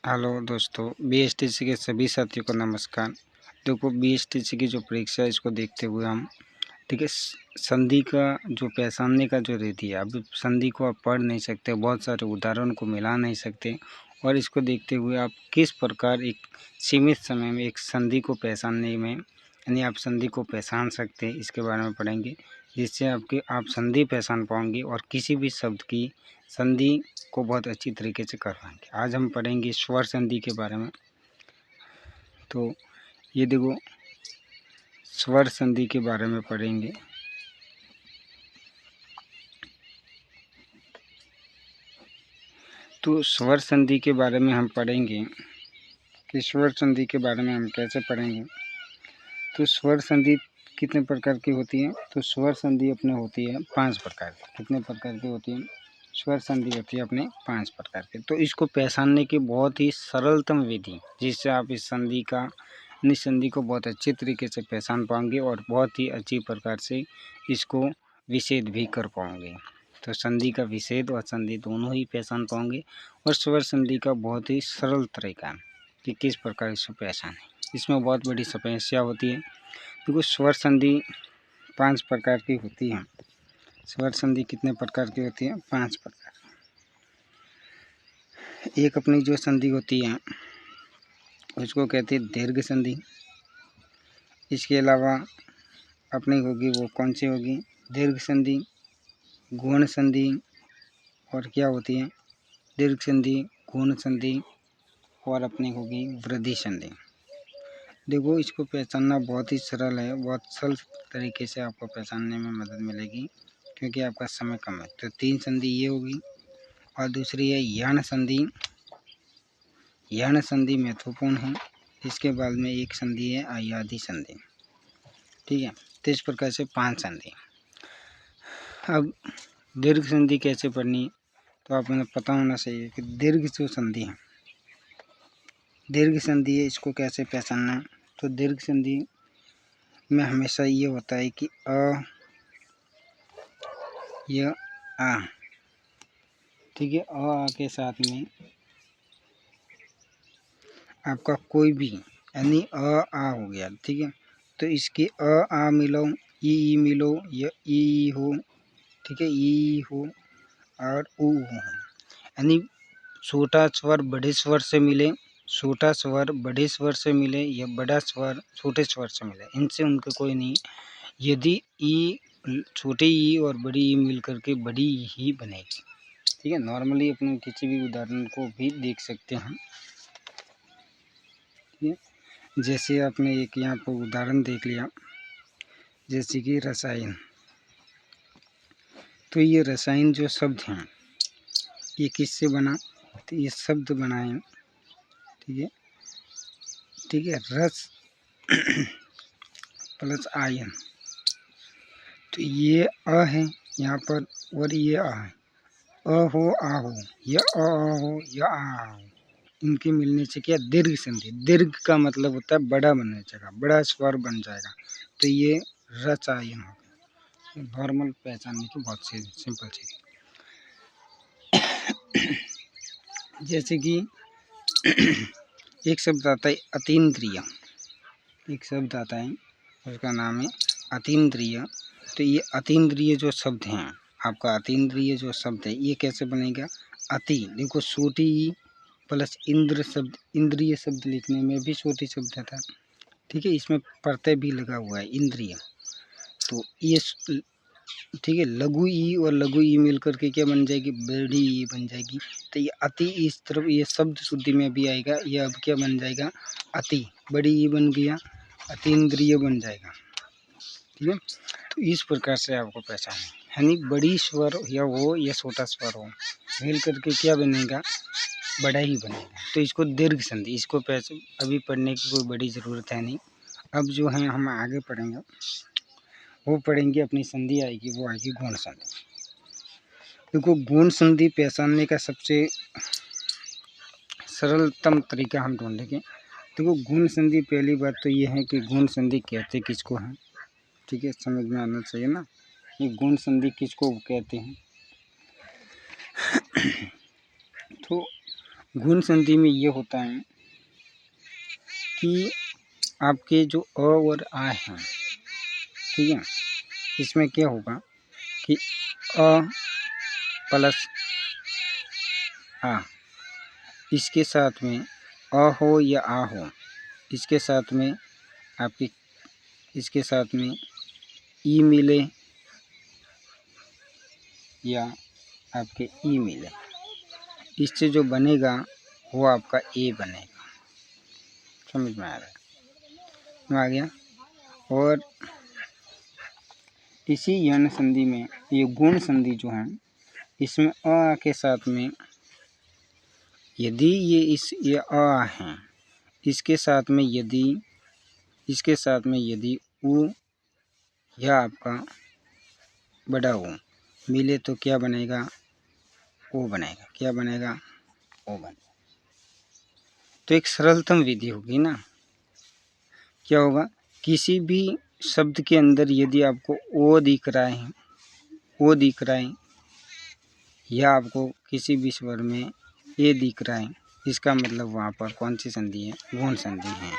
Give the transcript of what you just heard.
Hello दोस्तों, BSTC के सभी साथियों को नमस्कार। देखो, बीएसटीसी की जो परीक्षा है इसको देखते हुए हम ठीक है संधि का जो पहचानने का जो रहती है, अब संधि को आप पढ़ नहीं सकते, बहुत सारे उदाहरण को मिला नहीं सकते, और इसको देखते हुए आप किस प्रकार एक सीमित समय में एक संधि को पहचानने में यानी आप संधि को पहचान सकते हैं, इसके बारे में पढ़ेंगे, जिससे आप संधि पहचान पाएंगे और किसी भी शब्द की संधि को बहुत अच्छी तरीके से कर पाएंगे। आज हम पढ़ेंगे स्वर संधि के बारे में। तो ये देखो, स्वर संधि के बारे में पढ़ेंगे। तो स्वर संधि के बारे में हम पढ़ेंगे कि स्वर संधि के बारे में हम कैसे पढ़ेंगे। तो स्वर संधि कितने प्रकार की होती है? तो स्वर संधि अपने होती है 5 प्रकार की। कितने प्रकार की होती है? स्वर संधि होती है अपने 5 प्रकार की। तो इसको पहचानने की बहुत ही सरलतम विधि, जिससे आप इस संधि का निसंधि को बहुत अच्छे तरीके से पहचान पाएंगे और बहुत ही अच्छी प्रकार से इसको विच्छेद भी कर पाएंगे। तो संधि का विच्छेद और संधि दोनों ही पहचान पाएंगे, और स्वर संधि का बहुत ही सरल तरीका है कि किस प्रकार इसको पहचानें। इसमें बहुत बड़ी समस्या होती है, क्योंकि स्वर संधि 5 प्रकार की होती है। स्वर संधि कितने प्रकार की होती है? 5 प्रकार। एक अपनी जो संधि होती है उसको कहते हैं दीर्घ संधि। इसके अलावा अपनी होगी वो कौन सी होगी? दीर्घ संधि, गुण संधि, और क्या होती है? दीर्घ संधि, गुण संधि, और अपनी होगी वृद्धि संधि। देखो, इसको पहचानना बहुत ही सरल है, बहुत सरल तरीके से आपको पहचानने में मदद मिलेगी, क्योंकि आपका समय कम है। तो 3 संधि ये होगी, और दूसरी है यण संधि। यण संधि महत्वपूर्ण है। इसके बाद में एक संधि है अयादि संधि। ठीक है, तो इस प्रकार से 5 संधि। अब दीर्घ संधि कैसे पढ़नी, तो आपको पता होना चाहिए कि दीर्घ जो संधि है, दीर्घ संधि है, इसको कैसे पहचानना है। तो दीर्घ संधि में हमेशा ये होता है कि यह आ, ठीक है, आ के साथ में आपका कोई भी यानी आ हो गया। ठीक है, तो इसके आ मिलो, ई मिलो, या ई हो, ठीक है, ई हो और ऊ हो, यानी छोटा स्वर बड़े स्वर से मिले, छोटा स्वर बड़े स्वर से मिले, या बड़ा स्वर छोटे स्वर से मिले, इनसे उनके कोई नहीं। यदि ई छोटे ई और बड़ी ई मिल करके बड़ी ही बनेगी। ठीक है, नॉर्मली अपने किसी भी उदाहरण को भी देख सकते हैं। ठीक है, जैसे आपने एक यहाँ पर उदाहरण देख लिया, जैसे कि रसायन। तो ये रसायन जो शब्द हैं ये किससे बना? तो ये शब्द बनाए। ठीक है, ठीक है, रस प्लस आयन। तो ये अ है यहाँ पर, और ये आ है। अ हो आ हो, या अ हो, या आ हो, इनके मिलने से क्या? दीर्घ संधि। दीर्घ का मतलब होता है बड़ा बनने जगह, बड़ा स्वर बन जाएगा। तो ये रसायन हो। नॉर्मल पहचानने की बहुत सी सिंपल चीज़। जैसे कि एक शब्द आता है अतीन्द्रिय। एक शब्द आता है, उसका नाम है अतीन्द्रिय। तो ये अतीन्द्रिय जो शब्द हैं, आपका अतीन्द्रिय जो शब्द है ये कैसे बनेगा? अति, देखो छोटी ई प्लस इंद्र शब्द, इंद्रिय शब्द लिखने में भी छोटी शब्द था। ठीक है, इसमें प्रत्यय भी लगा हुआ है इंद्रिय। तो ये ठीक है, लघु ई और लघु ई मिल करके क्या बन जाएगी? बड़ी ई बन जाएगी। तो ये अति इस तरफ ये शब्द शुद्धि में भी आएगा। ये अब क्या बन जाएगा? अति, बड़ी ई बन गया, अतीन्द्रिय बन जाएगा। ठीक है, तो इस प्रकार से आपको पहचान है, यानी बड़ी स्वर या हो या छोटा स्वर हो मिल करके क्या बनेगा? बड़ा ही बनेगा। तो इसको दीर्घ संधि, इसको अभी पढ़ने की कोई बड़ी ज़रूरत है नहीं। अब जो है हम आगे पढ़ेंगे, वो पढ़ेंगे अपनी संधि आएगी, वो आएगी गुण संधि। देखो, गुण संधि पहचानने का सबसे सरलतम तरीका हम ढूंढेंगे। देखो, गुण संधि पहली बात तो ये है कि गुण संधि कहते किसको हैं। ठीक है, समझ में आना चाहिए ना, ये गुण संधि किसको कहते हैं। तो गुण संधि में ये होता है कि आपके जो अ और आ हैं, ठीक है, इसमें क्या होगा कि अ प्लस आ, इसके साथ में अ हो या आ हो, इसके साथ में आपकी इसके साथ में ई मिले या आपके ई मिले, इससे जो बनेगा वो आपका ए बनेगा। समझ में आ रहा है? आ गया। और इसी यण संधि में ये गुण संधि जो है, इसमें अ के साथ में यदि ये अ हैं, इसके साथ में यदि उ या आपका बड़ा ऊ मिले तो क्या बनेगा? ओ बनेगा। क्या बनेगा? ओ बनेगा। तो एक सरलतम विधि होगी ना। क्या होगा? किसी भी शब्द के अंदर यदि आपको ओ दिख रहा है या आपको किसी भी स्वर में ए दिख रहा है, इसका मतलब वहाँ पर कौन सी संधि है? गुण संधि है।